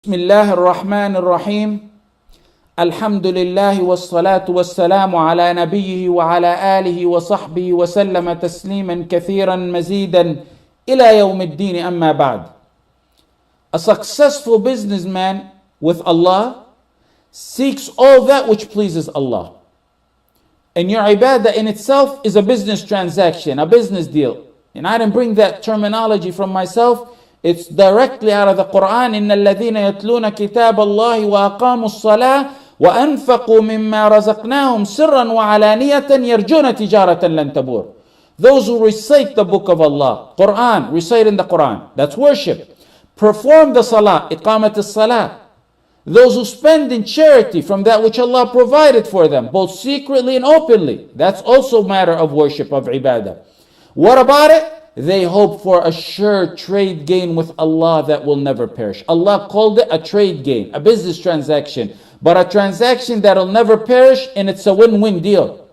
بسم الله الرحمن الرحيم الحمد لله والصلاة والسلام على نبيه وعلى آله وصحبه وسلم تسليما كثيرا مزيدا إلى يوم الدين أما بعد. A successful businessman with Allah seeks all that which pleases Allah. And your ibadah in itself is a business transaction, a business deal. And I didn't bring that terminology from myself. It's directly out of the Quran. إِنَّ الَّذِينَ يَتْلُونَ كِتَابَ اللَّهِ وَأَقَامُوا الصَّلَاةَ وَأَنفَقُوا مِمَّا رَزَقْنَاهُمْ سِرًّا وَعَلَانِيَةً يَرْجُونَ تِجَارَةً لَن تَبُورَ. Those who recite the book of Allah, Quran, reciting the Quran, that's worship. Perform the salah, iqamat as-salah. Those who spend in charity from that which Allah provided for them, both secretly and openly, that's also a matter of worship, of ibadah. What about it? They hope for a sure trade gain with Allah that will never perish. Allah called it a trade gain, a business transaction, but a transaction that will never perish, and it's a win-win deal.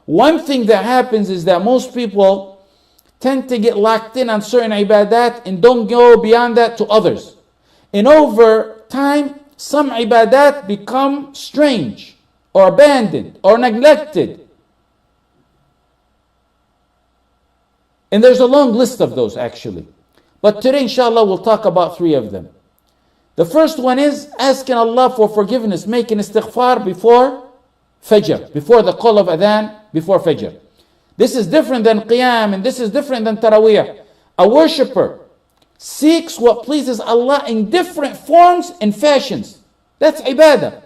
One thing that happens is that most people tend to get locked in on certain ibadat and don't go beyond that to others. And over time, some ibadat become strange or abandoned or neglected. And there's a long list of those actually. But today, inshallah, we'll talk about 3 of them. The first one is asking Allah for forgiveness, making istighfar before Fajr, before the call of adhan, before Fajr. This is different than Qiyam, and this is different than Taraweeh. A worshipper seeks what pleases Allah in different forms and fashions. That's ibadah.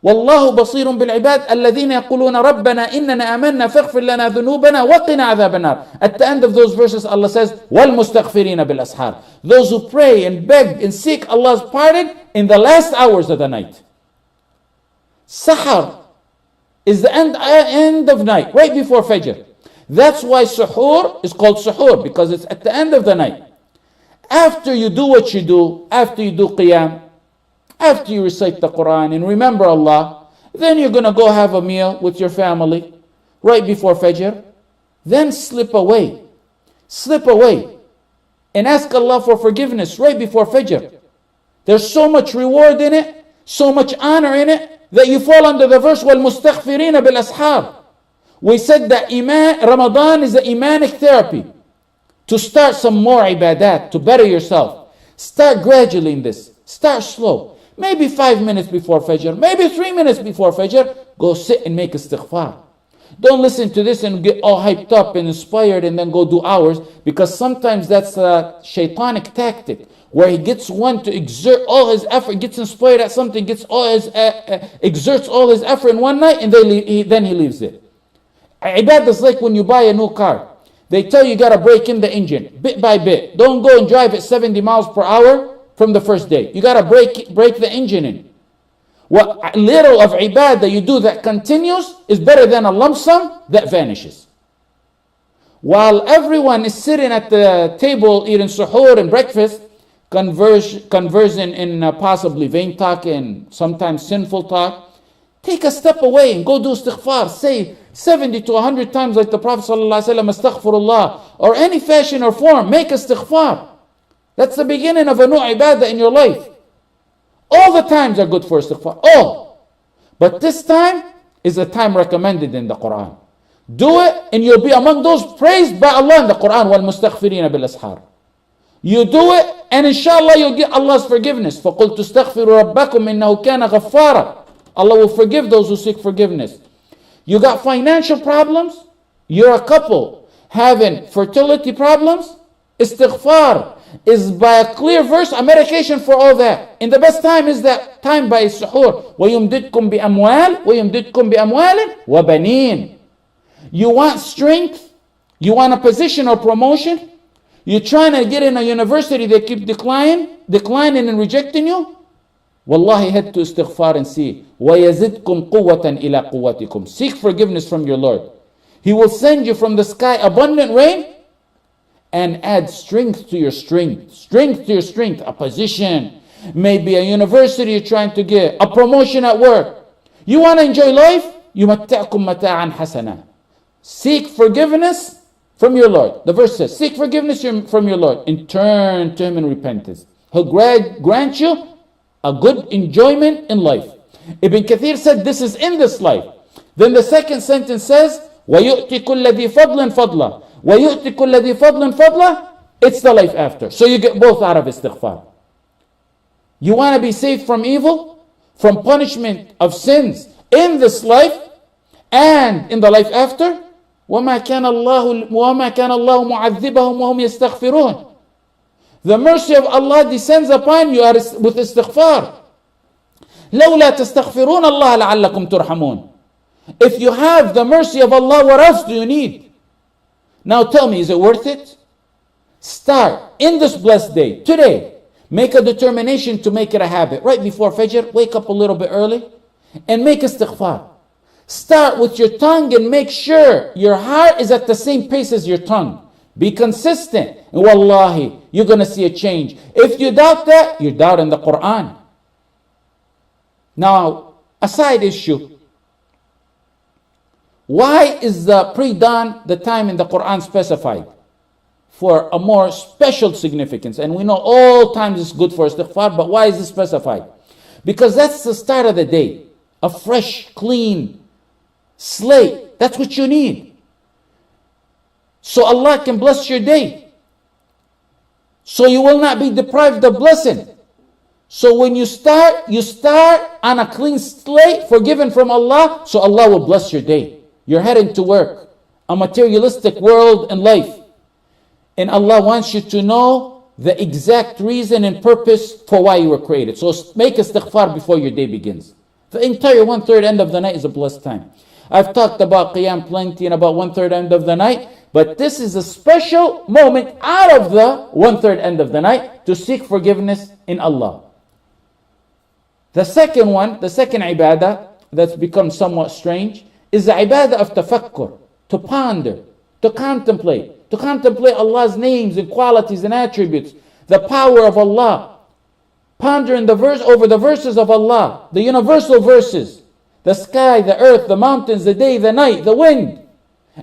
والله بصير بالعباد الذين يقولون ربنا إننا آمنا فاغفر لنا ذنوبنا وقنا عذاب النار. At the end of those verses, Allah says, وَالْمُسْتَغْفِرِينَ بِالْأَسْحَارِ. Those who pray and beg and seek Allah's pardon in the last hours of the night. Sahar is the end of night, right before Fajr. That's why suhoor is called suhoor, because it's at the end of the night. After you do what you do, after you do qiyam, after you recite the Quran and remember Allah, then you're going to go have a meal with your family right before Fajr. Then slip away and ask Allah for forgiveness right before Fajr. There's so much reward in it, so much honor in it, that you fall under the verse وَالْمُسْتَغْفِرِينَ بِالْأَسْحَارِ. We said that Ramadan is the imanic therapy to start some more ibadat, to better yourself. Start gradually in this. Start slow. Maybe 5 minutes before Fajr, maybe 3 minutes before Fajr, go sit and make istighfar. Don't listen to this and get all hyped up and inspired and then go do hours, because sometimes that's a shaitanic tactic where he gets one to exert all his effort, gets inspired at something, exerts all his effort in one night, and then he leaves it. Ibadah is like when you buy a new car. They tell you got to break in the engine bit by bit. Don't go and drive at 70 miles per hour from the first day. You got to break the engine in. What little of ibadah you do that continues is better than a lump sum that vanishes. While everyone is sitting at the table eating suhoor and breakfast, conversing in possibly vain talk and sometimes sinful talk, take a step away and go do istighfar. Say 70 to 100 times like the Prophet ﷺ, astaghfirullah, or any fashion or form, make istighfar. That's the beginning of a new ibadah in your life. All the times are good for istighfar. All. But this time is the time recommended in the Quran. Do it and you'll be among those praised by Allah in the Quran. وَالْمُسْتَغْفِرِينَ بِالْأَسْحَارِ. You do it and inshallah you'll get Allah's forgiveness. فَقُلْ تُسْتَغْفِرُوا رَبَّكُمْ إِنَّهُ كَانَ غَفَّارًا. Allah will forgive those who seek forgiveness. You got financial problems? You're a couple having fertility problems? Istighfar is by a clear verse a medication for all that. And the best time is that time by suhoor. وَيُمْدِدْكُمْ بِأَمْوَالٍ وَبَنِينَ. You want strength? You want a position or promotion? You're trying to get in a university, they keep declining and rejecting you? Wallahi, head to istighfar and see. وَيَزِدْكُمْ قُوَّةً إِلَىٰ قُوَّتِكُمْ. Seek forgiveness from your Lord. He will send you from the sky abundant rain and add strength to your strength. A position, maybe a university you're trying to get, a promotion at work. You want to enjoy life? يُمَتَّعْكُمْ مَتَاعًا حَسَنًا. Seek forgiveness from your Lord. The verse says, seek forgiveness from your Lord and turn to Him in repentance. He'll grant you a good enjoyment in life. Ibn Kathir said this is in this life. Then the second sentence says, وَيُؤْتِ كُلَّ ذِي فَضْلٍ فَضْلًا. وَيُؤْتِ كُلَّ ذِي فَضْلٍ فَضْلًا. It's the life after. So you get both out of istighfar. You want to be saved from evil, from punishment of sins in this life and in the life after. وَمَا كَانَ اللَّهُ مُعَذِّبَهُمْ وَهُمْ يَسْتَغْفِرُونَ. The mercy of Allah descends upon you with istighfar. لَوْلَا تَسْتَغْفِرُونَ اللَّهَ لَعَلَّكُمْ تُرْحَمُونَ. If you have the mercy of Allah, what else do you need? Now tell me, is it worth it? Start in this blessed day, today. Make a determination to make it a habit. Right before Fajr, wake up a little bit early and make istighfar. Start with your tongue and make sure your heart is at the same pace as your tongue. Be consistent. And wallahi, you're going to see a change. If you doubt that, you're doubting the Quran. Now, a side issue. Why is the pre-dawn the time in the Quran specified? For a more special significance. And we know all times is good for istighfar, but why is it specified? Because that's the start of the day. A fresh, clean slate. That's what you need. So Allah can bless your day. So you will not be deprived of blessing. So when you start on a clean slate, forgiven from Allah, so Allah will bless your day. You're heading to work, a materialistic world and life. And Allah wants you to know the exact reason and purpose for why you were created. So make istighfar before your day begins. The entire 1/3 end of the night is a blessed time. I've talked about Qiyam plenty and about 1/3 end of the night, but this is a special moment out of the 1/3 end of the night to seek forgiveness in Allah. The second ibadah that's become somewhat strange is the ibadah of tafakkur, to ponder, to contemplate Allah's names and qualities and attributes, the power of Allah. Ponder over the verses of Allah, the universal verses, the sky, the earth, the mountains, the day, the night, the wind,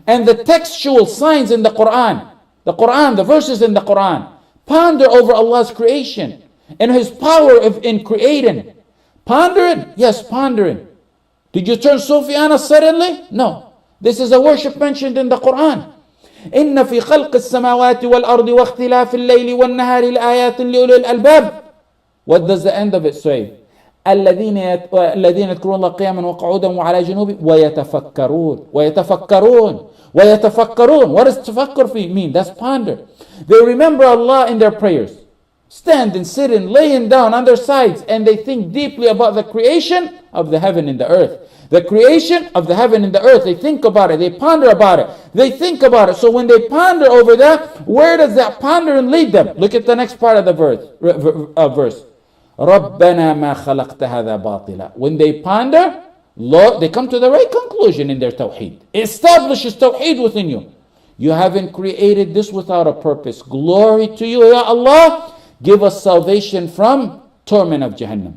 and the textual signs in the Quran, the verses in the Quran. Ponder over Allah's creation and His power in creating. Pondering? Yes, pondering. Did you turn Sufiana suddenly? No. This is a worship mentioned in the Quran. إِنَّ فِي خَلْقِ السَّمَاوَاتِ وَالْأَرْضِ وَاخْتِلَافِ اللَّيْلِ وَالنَّهَارِ لَآيَاتٍ لِأُولِي الْأَلْبَابِ. What does the end of it say? الذين يذكرون الله قياما وقعودا وعلى جنوبهم ويتفكرون. What does tafakkur mean? That's ponder. They remember Allah in their prayers, standing, sitting, laying down on their sides, and they think deeply about the creation of the heaven and the earth. The creation of the heaven and the earth. They think about it. They ponder about it. They think about it. So when they ponder over that, where does that pondering lead them? Look at the next part of the verse. رَبَّنَا مَا خَلَقْتَ هَذَا بَاطِلًا. When they ponder, Lord, they come to the right conclusion in their tawheed. It establishes tawheed within you. You haven't created this without a purpose. Glory to you, Ya Allah. Give us salvation from torment of Jahannam.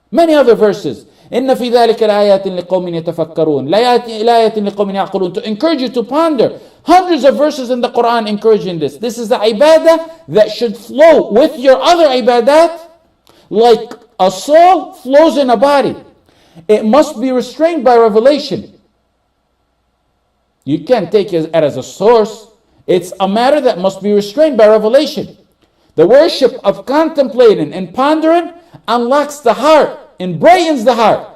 Many other verses. إِنَّ فِي ذَلِكَ لَآيَاتٍ لِقَوْمٍ يَتَفَكَّرُونَ لَآيَاتٍ لِقَوْمٍ يَعْقِلُونَ. To encourage you to ponder. Hundreds of verses in the Quran encouraging this. This is the ibadah that should flow with your other ibadat like a soul flows in a body. It must be restrained by revelation. You can't take it as a source. It's a matter that must be restrained by revelation. The worship of contemplating and pondering unlocks the heart and brightens the heart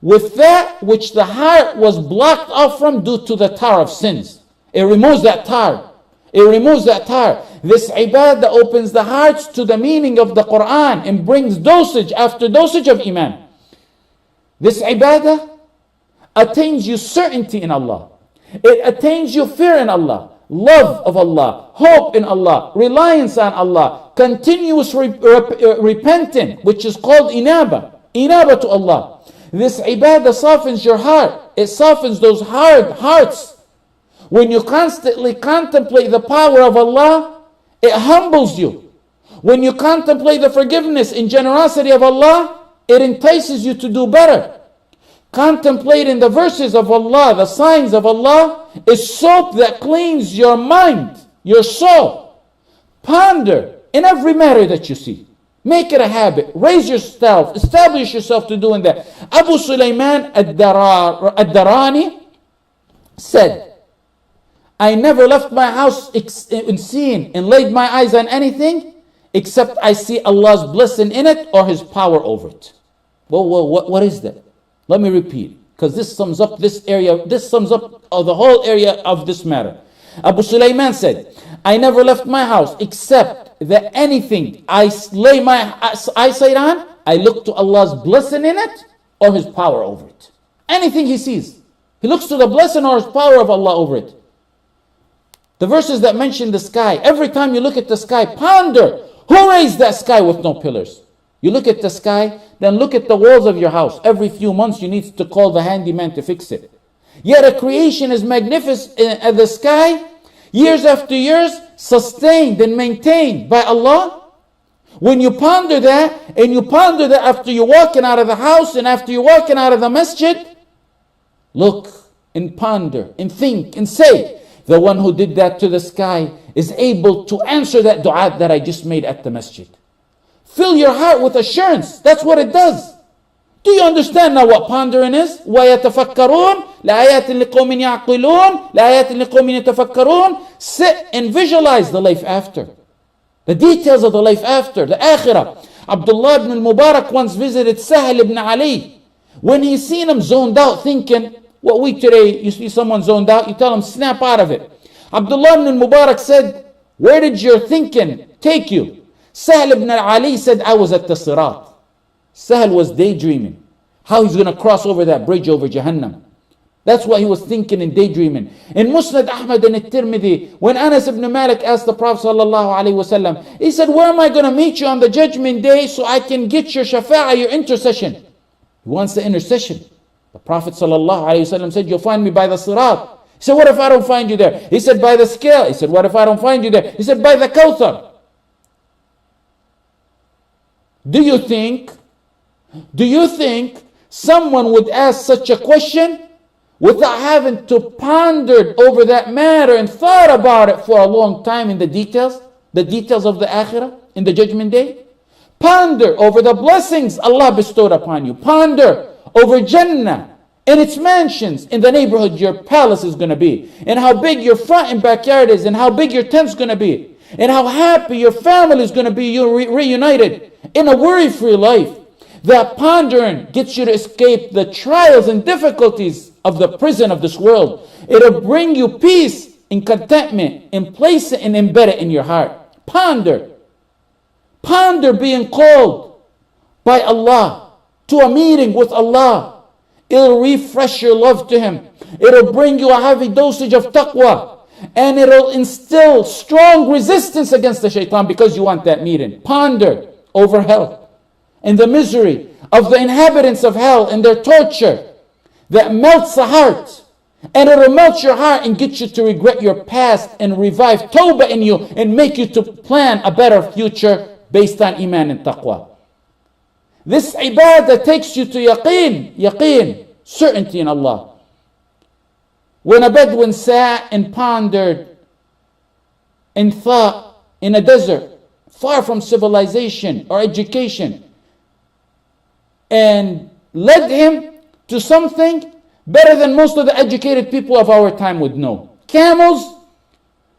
with that which the heart was blocked off from due to the tar of sins. It removes that tar. This ibadah opens the hearts to the meaning of the Quran and brings dosage after dosage of iman. This ibadah attains you certainty in Allah. It attains you fear in Allah, love of Allah, hope in Allah, reliance on Allah, continuous repenting, which is called inaba to Allah. This ibadah softens your heart. It softens those hard hearts. When you constantly contemplate the power of Allah, it humbles you. When you contemplate the forgiveness and generosity of Allah, it entices you to do better. Contemplating the verses of Allah, the signs of Allah, is soap that cleans your mind, your soul. Ponder in every matter that you see. Make it a habit. Raise yourself. Establish yourself to doing that. Abu Sulaiman ad-Darani said, I never left my house in seeing and laid my eyes on anything except I see Allah's blessing in it or His power over it. Well, what is that? Let me repeat, because this sums up this area. This sums up the whole area of this matter. Abu Sulaiman said, I never left my house except that anything I lay my eyesight on, I look to Allah's blessing in it or His power over it. Anything he sees, he looks to the blessing or His power of Allah over it. The verses that mention the sky, every time you look at the sky, ponder, who raised that sky with no pillars? You look at the sky, then look at the walls of your house. Every few months you need to call the handyman to fix it. Yet a creation is magnificent at the sky, years after years, sustained and maintained by Allah. When you ponder that, and you ponder that after you're walking out of the house and after you're walking out of the masjid, look and ponder and think and say, the one who did that to the sky is able to answer that dua that I just made at the masjid. Fill your heart with assurance. That's what it does. Do you understand now what pondering is? وَيَتَفَكَّرُونَ لَآيَاتٍ لِقَوْمٍ يَعْقِلُونَ لَآيَاتٍ لِقَوْمٍ يَتَفَكَّرُونَ. Sit and visualize the life after. The details of the life after, the akhirah. Abdullah ibn al-Mubarak once visited Sahal ibn Ali. When he seen him zoned out thinking, what we today, you see someone zoned out, you tell him, snap out of it. Abdullah ibn al-Mubarak said, where did your thinking take you? Sahal ibn Ali said, I was at the Sirat. Sahal was daydreaming how he's going to cross over that bridge over Jahannam. That's what he was thinking and daydreaming. In Musnad Ahmad and At-Tirmidhi, when Anas ibn Malik asked the Prophet ﷺ, he said, where am I going to meet you on the judgment day so I can get your shafa'ah, your intercession? He wants the intercession. The Prophet ﷺ said, you'll find me by the Sirat. He said, what if I don't find you there? He said, by the scale. He said, what if I don't find you there? He said, by the Kawthar. Do you think someone would ask such a question without having to ponder over that matter and thought about it for a long time in the details of the akhirah, in the judgment day? Ponder over the blessings Allah bestowed upon you. Ponder over Jannah and its mansions in the neighborhood your palace is going to be, and how big your front and backyard is, and how big your tent's going to be, and how happy your family is going to be, you're reunited in a worry-free life. That pondering gets you to escape the trials and difficulties of the prison of this world. It'll bring you peace and contentment and place it and embed it in your heart. Ponder. Ponder being called by Allah to a meeting with Allah. It'll refresh your love to Him. It'll bring you a heavy dosage of taqwa. And it'll instill strong resistance against the shaitan because you want that meeting. Ponder over hell and the misery of the inhabitants of hell and their torture that melts the heart. And it'll melt your heart and get you to regret your past and revive tawbah in you and make you to plan a better future based on iman and taqwa. This ibadah takes you to yaqeen, certainty in Allah. When a Bedouin sat and pondered and thought in a desert, far from civilization or education, and led him to something better than most of the educated people of our time would know. Camels,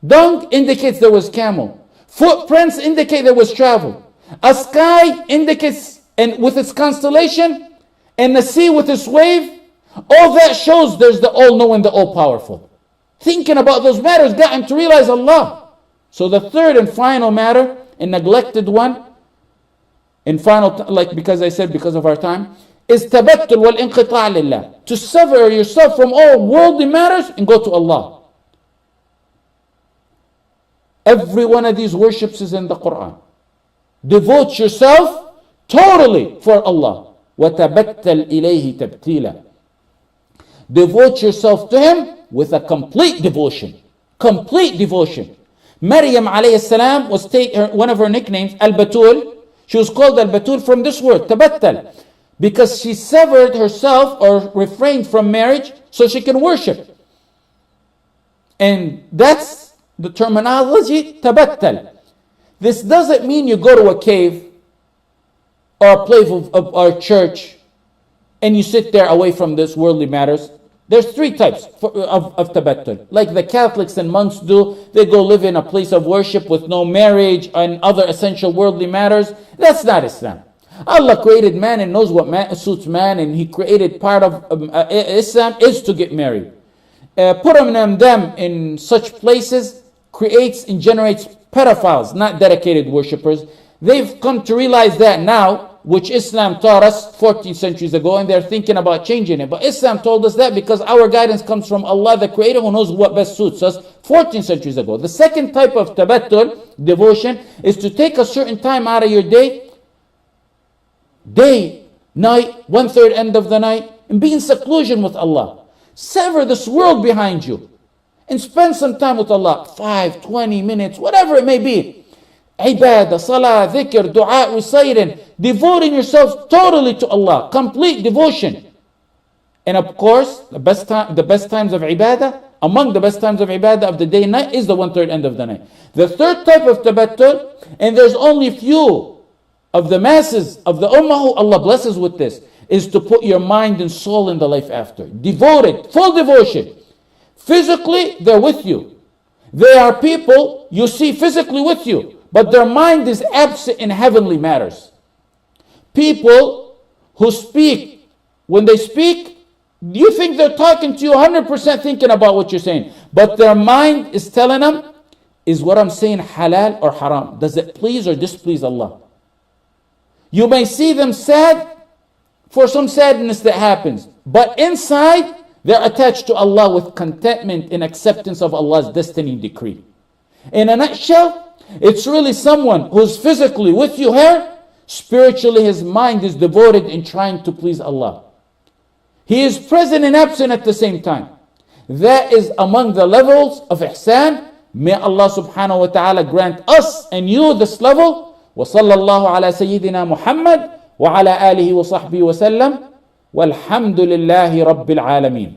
dung indicates there was camel. Footprints indicate there was travel. A sky indicates, and with its constellation, and the sea with its wave, all that shows there's the all-knowing, the all-powerful. Thinking about those matters got him to realize Allah. So the third and final matter, and neglected one, and final, because I said because of our time, is tabattul wal inqita' lillah. To sever yourself from all worldly matters and go to Allah. Every one of these worships is in the Quran. Devote yourself totally for Allah. وَتَبَتَّلْ إِلَيْهِ تَبْتِيلًا. Devote yourself to Him with a complete devotion. Complete devotion. Maryam alayhi salam was one of her nicknames, Al-Batul. She was called Al-Batul from this word, tabattal, because she severed herself or refrained from marriage so she can worship. And that's the terminology, tabattal. This doesn't mean you go to a cave or a place of our church, and you sit there away from this worldly matters. There's three types of tabattul. Like the Catholics and monks do, they go live in a place of worship with no marriage and other essential worldly matters. That's not Islam. Allah created man and knows what suits man, and He created part of Islam is to get married. Putting them in such places creates and generates pedophiles, not dedicated worshippers. They've come to realize that now, which Islam taught us 14 centuries ago, and they're thinking about changing it. But Islam told us that because our guidance comes from Allah, the Creator, who knows what best suits us 14 centuries ago. The second type of tabattul, devotion, is to take a certain time out of your day, night, 1/3 end of the night, and be in seclusion with Allah. Sever this world behind you and spend some time with Allah, 5, 20 minutes, whatever it may be. Ibadah, salah, dhikr, dua, reciting, devoting yourselves totally to Allah, complete devotion. And of course, the best times of ibadah, among the best times of ibadah of the day and night is the 1/3 end of the night. The third type of tabattul, and there's only few of the masses of the ummah who Allah blesses with this, is to put your mind and soul in the life after. Devoted, full devotion. Physically, they're with you. They are people you see physically with you, but their mind is absent in heavenly matters. People who speak, when they speak, you think they're talking to you 100% thinking about what you're saying, but their mind is telling them, is what I'm saying halal or haram? Does it please or displease Allah? You may see them sad for some sadness that happens, but inside they're attached to Allah with contentment and acceptance of Allah's destiny decree. In a nutshell, it's really someone who's physically with you here, spiritually his mind is devoted in trying to please Allah. He is present and absent at the same time. That is among the levels of ihsan. May Allah subhanahu wa ta'ala grant us and you this level. وصلى الله على سيدنا محمد وعلى آله وصحبه وسلم والحمد لله رب العالمين.